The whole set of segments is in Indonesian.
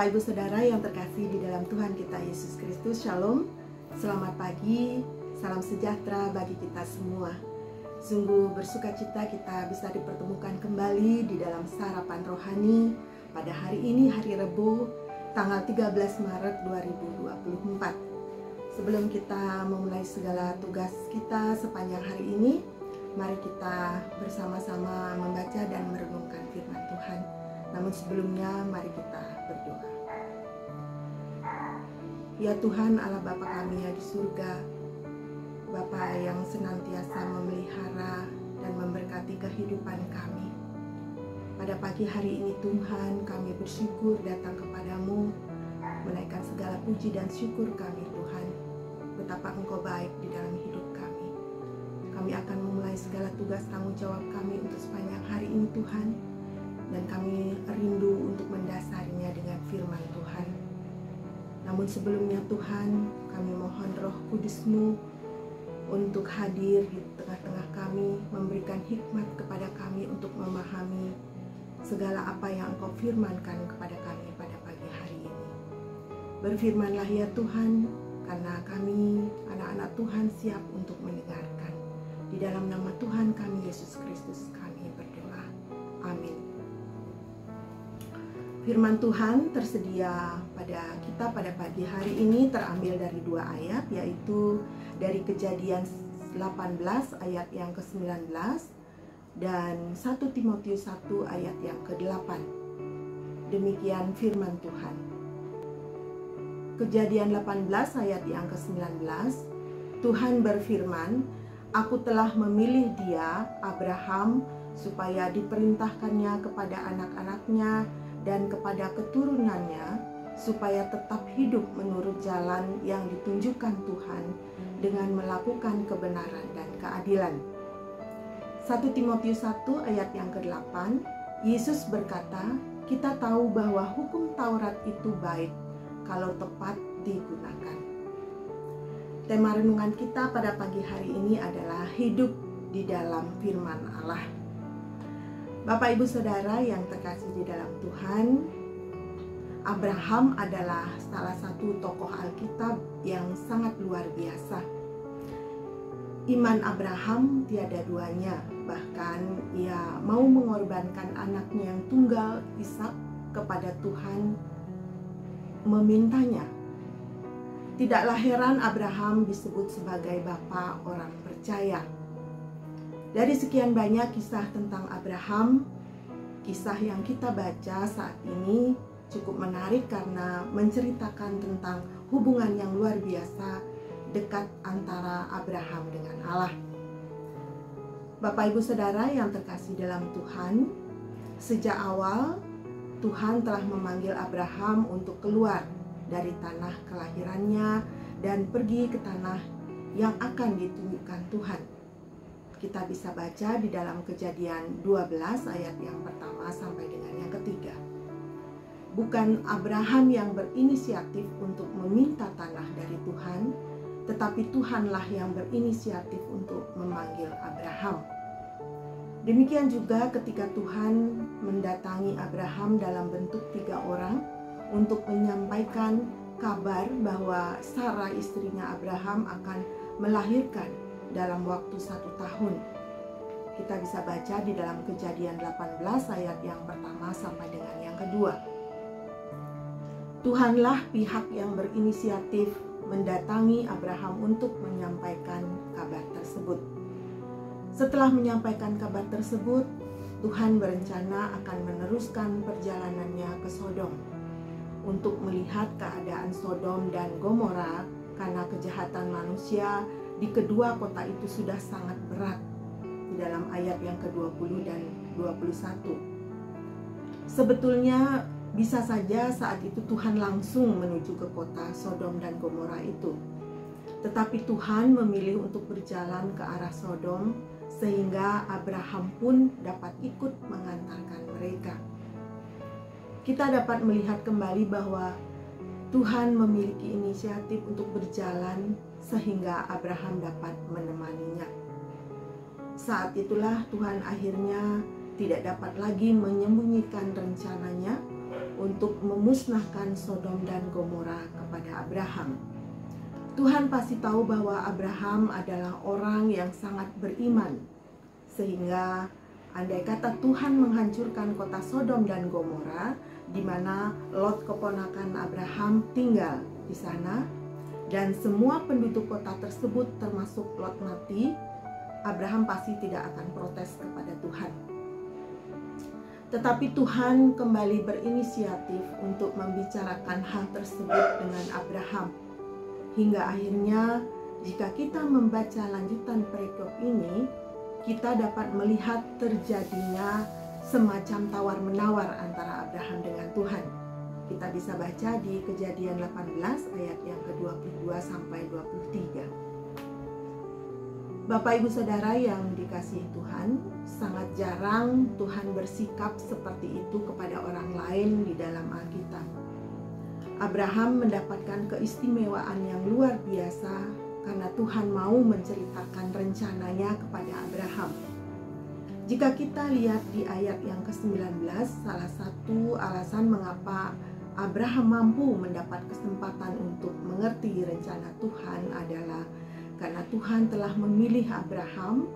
Bapak Ibu Saudara yang terkasih di dalam Tuhan kita Yesus Kristus, Shalom. Selamat pagi, salam sejahtera bagi kita semua. Sungguh bersuka cita kita bisa dipertemukan kembali di dalam sarapan rohani pada hari ini, hari Rabu, tanggal 13 Maret 2024. Sebelum kita memulai segala tugas kita sepanjang hari ini, mari kita bersama-sama membaca dan merenungkan firman Tuhan. Namun sebelumnya mari kita berdoa. Ya Tuhan Allah Bapa kami yang di surga, Bapa yang senantiasa memelihara dan memberkati kehidupan kami. Pada pagi hari ini Tuhan, kami bersyukur datang kepadamu, menaikkan segala puji dan syukur kami Tuhan. Betapa Engkau baik di dalam hidup kami. Kami akan memulai segala tugas tanggung jawab kami untuk sepanjang hari ini Tuhan. Dan kami rindu untuk mendasarinya dengan firman Tuhan. Namun sebelumnya Tuhan, kami mohon Roh Kudus-Mu untuk hadir di tengah-tengah kami, memberikan hikmat kepada kami untuk memahami segala apa yang Engkau firmankan kepada kami pada pagi hari ini. Berfirmanlah ya Tuhan, karena kami anak-anak Tuhan siap untuk mendengarkan. Di dalam nama Tuhan kami Yesus Kristus kami berdoa. Amin. Firman Tuhan tersedia pada kita pada pagi hari ini terambil dari dua ayat, yaitu dari Kejadian 18 ayat yang ke-19 dan 1 Timotius 1 ayat yang ke-8. Demikian firman Tuhan. Kejadian 18 ayat yang ke-19, Tuhan berfirman, "Aku telah memilih dia, Abraham, supaya diperintahkannya kepada anak-anaknya dan kepada keturunannya, supaya tetap hidup menurut jalan yang ditunjukkan Tuhan dengan melakukan kebenaran dan keadilan." 1 Timotius 1 ayat yang ke-8, Yesus berkata, "Kita tahu bahwa hukum Taurat itu baik kalau tepat digunakan." Tema renungan kita pada pagi hari ini adalah hidup di dalam firman Allah. Bapak Ibu Saudara yang terkasih di dalam Tuhan, Abraham adalah salah satu tokoh Alkitab yang sangat luar biasa. Iman Abraham tiada duanya, bahkan ia mau mengorbankan anaknya yang tunggal Ishak kepada Tuhan, memintanya. Tidaklah heran Abraham disebut sebagai bapa orang percaya. Dari sekian banyak kisah tentang Abraham, kisah yang kita baca saat ini cukup menarik karena menceritakan tentang hubungan yang luar biasa dekat antara Abraham dengan Allah. Bapak Ibu Saudara yang terkasih dalam Tuhan, sejak awal Tuhan telah memanggil Abraham untuk keluar dari tanah kelahirannya dan pergi ke tanah yang akan ditunjukkan Tuhan. Kita bisa baca di dalam Kejadian 12 ayat yang pertama sampai dengan yang ketiga. Bukan Abraham yang berinisiatif untuk meminta tanah dari Tuhan, tetapi Tuhanlah yang berinisiatif untuk memanggil Abraham. Demikian juga ketika Tuhan mendatangi Abraham dalam bentuk 3 orang untuk menyampaikan kabar bahwa Sarah istrinya Abraham akan melahirkan dalam waktu 1 tahun. Kita bisa baca di dalam Kejadian 18 ayat yang pertama sampai dengan yang kedua. Tuhanlah pihak yang berinisiatif mendatangi Abraham untuk menyampaikan kabar tersebut. Setelah menyampaikan kabar tersebut, Tuhan berencana akan meneruskan perjalanannya ke Sodom untuk melihat keadaan Sodom dan Gomora karena kejahatan manusia di kedua kota itu sudah sangat berat, di dalam ayat yang ke-20 dan 21. Sebetulnya bisa saja saat itu Tuhan langsung menuju ke kota Sodom dan Gomora itu. Tetapi Tuhan memilih untuk berjalan ke arah Sodom sehingga Abraham pun dapat ikut mengantarkan mereka. Kita dapat melihat kembali bahwa Tuhan memiliki inisiatif untuk berjalan sehingga Abraham dapat menemaninya. Saat itulah Tuhan akhirnya tidak dapat lagi menyembunyikan rencananya untuk memusnahkan Sodom dan Gomora kepada Abraham. Tuhan pasti tahu bahwa Abraham adalah orang yang sangat beriman, sehingga andai kata Tuhan menghancurkan kota Sodom dan Gomora, di mana Lot keponakan Abraham tinggal di sana, dan semua penduduk kota tersebut termasuk Lot mati, Abraham pasti tidak akan protes kepada Tuhan. Tetapi Tuhan kembali berinisiatif untuk membicarakan hal tersebut dengan Abraham. Hingga akhirnya jika kita membaca lanjutan perikop ini, kita dapat melihat terjadinya semacam tawar-menawar antara Abraham dengan Tuhan. Kita bisa baca di Kejadian 18 ayat yang ke-22 sampai 23. Bapak Ibu Saudara yang dikasihi Tuhan, sangat jarang Tuhan bersikap seperti itu kepada orang lain di dalam Alkitab. Abraham mendapatkan keistimewaan yang luar biasa karena Tuhan mau menceritakan rencananya kepada Abraham. Jika kita lihat di ayat yang ke-19, salah satu alasan mengapa Abraham mampu mendapat kesempatan untuk mengerti rencana Tuhan adalah karena Tuhan telah memilih Abraham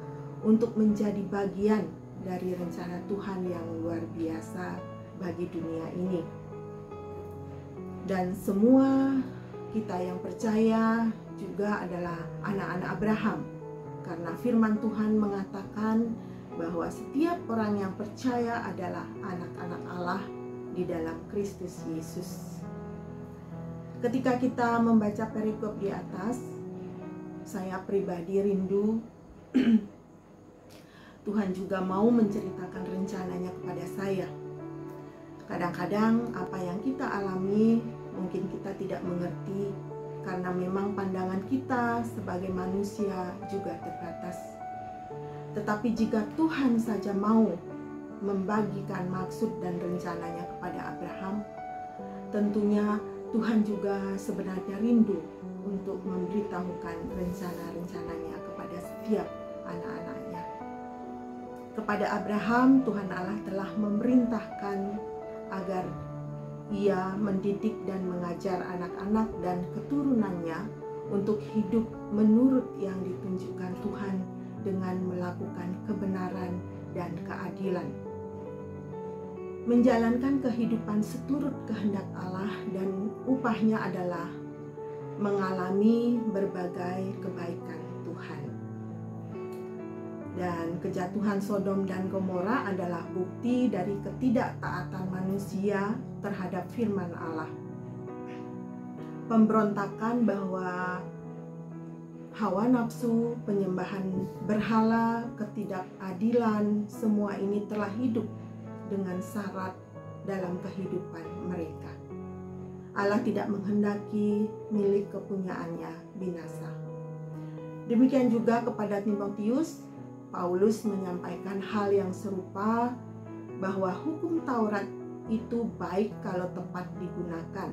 untuk menjadi bagian dari rencana Tuhan yang luar biasa bagi dunia ini. Dan semua kita yang percaya juga adalah anak-anak Abraham, karena firman Tuhan mengatakan bahwa setiap orang yang percaya adalah anak-anak Allah di dalam Kristus Yesus. Ketika kita membaca perikop di atas, saya pribadi rindu Tuhan juga mau menceritakan rencananya kepada saya. Kadang-kadang apa yang kita alami mungkin kita tidak mengerti karena memang pandangan kita sebagai manusia juga terbatas. Tetapi jika Tuhan saja mau membagikan maksud dan rencananya kepada Abraham, tentunya Tuhan juga sebenarnya rindu untuk memberitahukan rencana-rencananya kepada setiap anak-anaknya. Kepada Abraham, Tuhan Allah telah memerintahkan agar ia mendidik dan mengajar anak-anak dan keturunannya untuk hidup menurut yang ditunjukkan Tuhan dengan melakukan kebenaran dan keadilan. Menjalankan kehidupan seturut kehendak Allah dan upahnya adalah mengalami berbagai kebaikan Tuhan. Dan kejatuhan Sodom dan Gomora adalah bukti dari ketidaktaatan manusia terhadap firman Allah. Pemberontakan bahwa hawa nafsu, penyembahan berhala, ketidakadilan, semua ini telah hidup dengan syarat dalam kehidupan mereka. Allah tidak menghendaki milik kepunyaannya binasa. Demikian juga kepada Timotius, Paulus menyampaikan hal yang serupa, bahwa hukum Taurat itu baik kalau tepat digunakan.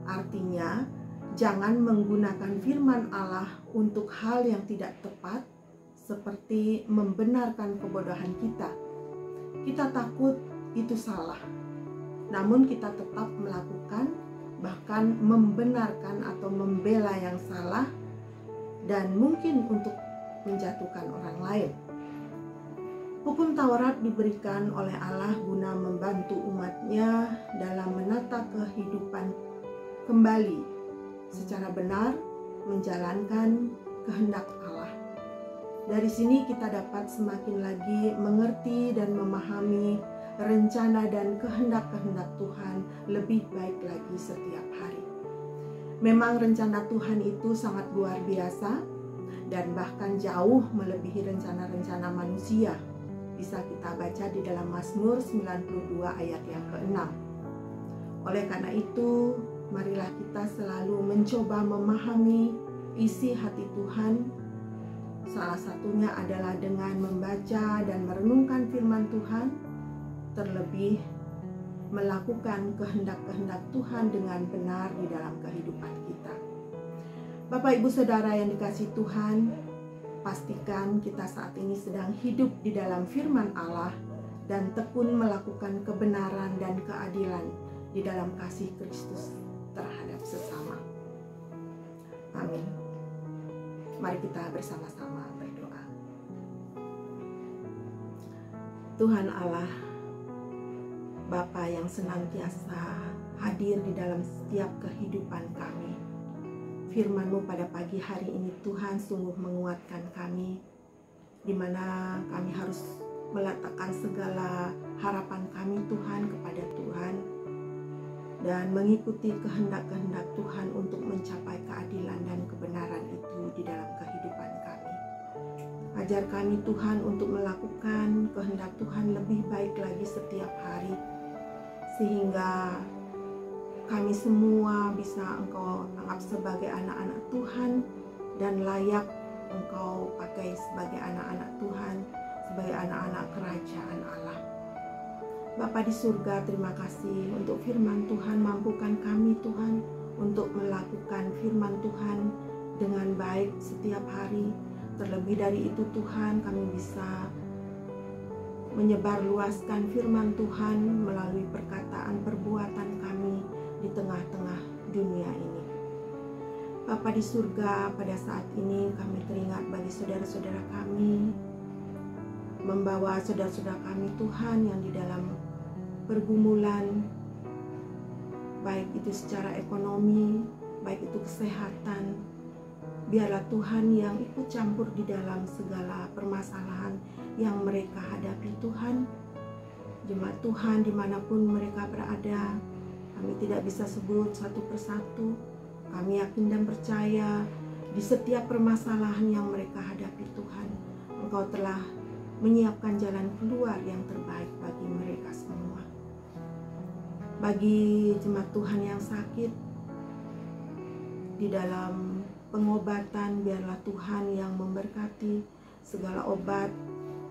Artinya, jangan menggunakan firman Allah untuk hal yang tidak tepat, seperti membenarkan kebodohan kita. Kita takut itu salah, namun kita tetap melakukan, bahkan membenarkan atau membela yang salah, dan mungkin untuk menjatuhkan orang lain. Hukum Taurat diberikan oleh Allah guna membantu umatnya dalam menata kehidupan kembali secara benar, menjalankan kehendak Allah. Dari sini kita dapat semakin lagi mengerti dan memahami rencana dan kehendak-kehendak Tuhan lebih baik lagi setiap hari. Memang rencana Tuhan itu sangat luar biasa dan bahkan jauh melebihi rencana-rencana manusia. Bisa kita baca di dalam Mazmur 92 ayat yang ke-6. Oleh karena itu, marilah kita selalu mencoba memahami isi hati Tuhan. Salah satunya adalah dengan membaca dan merenungkan firman Tuhan, terlebih melakukan kehendak-kehendak Tuhan dengan benar di dalam kehidupan kita. Bapak Ibu Saudara yang dikasihi Tuhan, pastikan kita saat ini sedang hidup di dalam firman Allah dan tekun melakukan kebenaran dan keadilan di dalam kasih Kristus terhadap sesama. Amin. Mari kita bersama-sama berdoa. Tuhan Allah, Bapa yang senantiasa hadir di dalam setiap kehidupan kami, firman-Mu pada pagi hari ini Tuhan sungguh menguatkan kami, di mana kami harus meletakkan segala harapan kami Tuhan kepada Tuhan, dan mengikuti kehendak-kehendak Tuhan untuk mencapai keadilan dan kebenaran itu di dalam kehidupan kami. Ajar kami Tuhan untuk melakukan kehendak Tuhan lebih baik lagi setiap hari, sehingga kami semua bisa Engkau anggap sebagai anak-anak Tuhan dan layak Engkau pakai sebagai anak-anak Tuhan, sebagai anak-anak kerajaan Allah. Bapa di surga, terima kasih untuk firman Tuhan. Mampukan kami Tuhan untuk melakukan firman Tuhan dengan baik setiap hari. Terlebih dari itu Tuhan, kami bisa menyebarluaskan firman Tuhan melalui perkataan perbuatan kami di tengah-tengah dunia ini. Bapa di surga, pada saat ini kami teringat bagi saudara-saudara kami, membawa saudara-saudara kami Tuhan yang di dalam pergumulan, baik itu secara ekonomi, baik itu kesehatan. Biarlah Tuhan yang ikut campur di dalam segala permasalahan yang mereka hadapi Tuhan. Jemaat Tuhan dimanapun mereka berada, kami tidak bisa sebut satu persatu. Kami yakin dan percaya di setiap permasalahan yang mereka hadapi Tuhan, Engkau telah menyiapkan jalan keluar yang terbaik bagi mereka semua. Bagi jemaat Tuhan yang sakit, di dalam pengobatan biarlah Tuhan yang memberkati segala obat,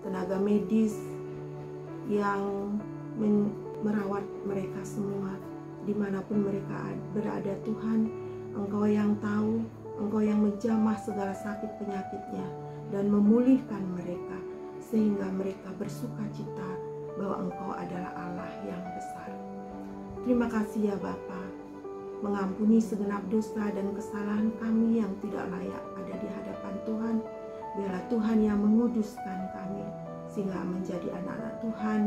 tenaga medis yang merawat mereka semua dimanapun mereka berada. Tuhan, Engkau yang tahu, Engkau yang menjamah segala sakit penyakitnya dan memulihkan mereka, sehingga mereka bersuka cita bahwa Engkau adalah Allah yang besar. Terima kasih ya Bapa, mengampuni segenap dosa dan kesalahan kami yang tidak layak ada di hadapan Tuhan. Biarlah Tuhan yang menguduskan kami, sehingga menjadi anak-anak Tuhan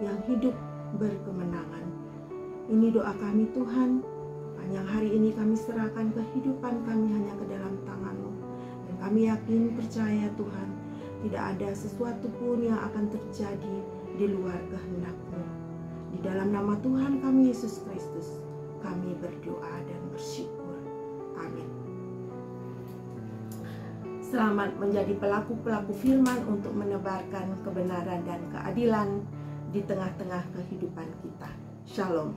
yang hidup berkemenangan. Ini doa kami Tuhan. Panjang hari ini kami serahkan kehidupan kami hanya ke dalam tangan-Mu. Dan kami yakin percaya Tuhan, tidak ada sesuatu pun yang akan terjadi di luar kehendak-Mu. Di dalam nama Tuhan kami Yesus Kristus, kami berdoa dan bersyukur. Amin. Selamat menjadi pelaku-pelaku firman untuk menebarkan kebenaran dan keadilan di tengah-tengah kehidupan kita. Shalom.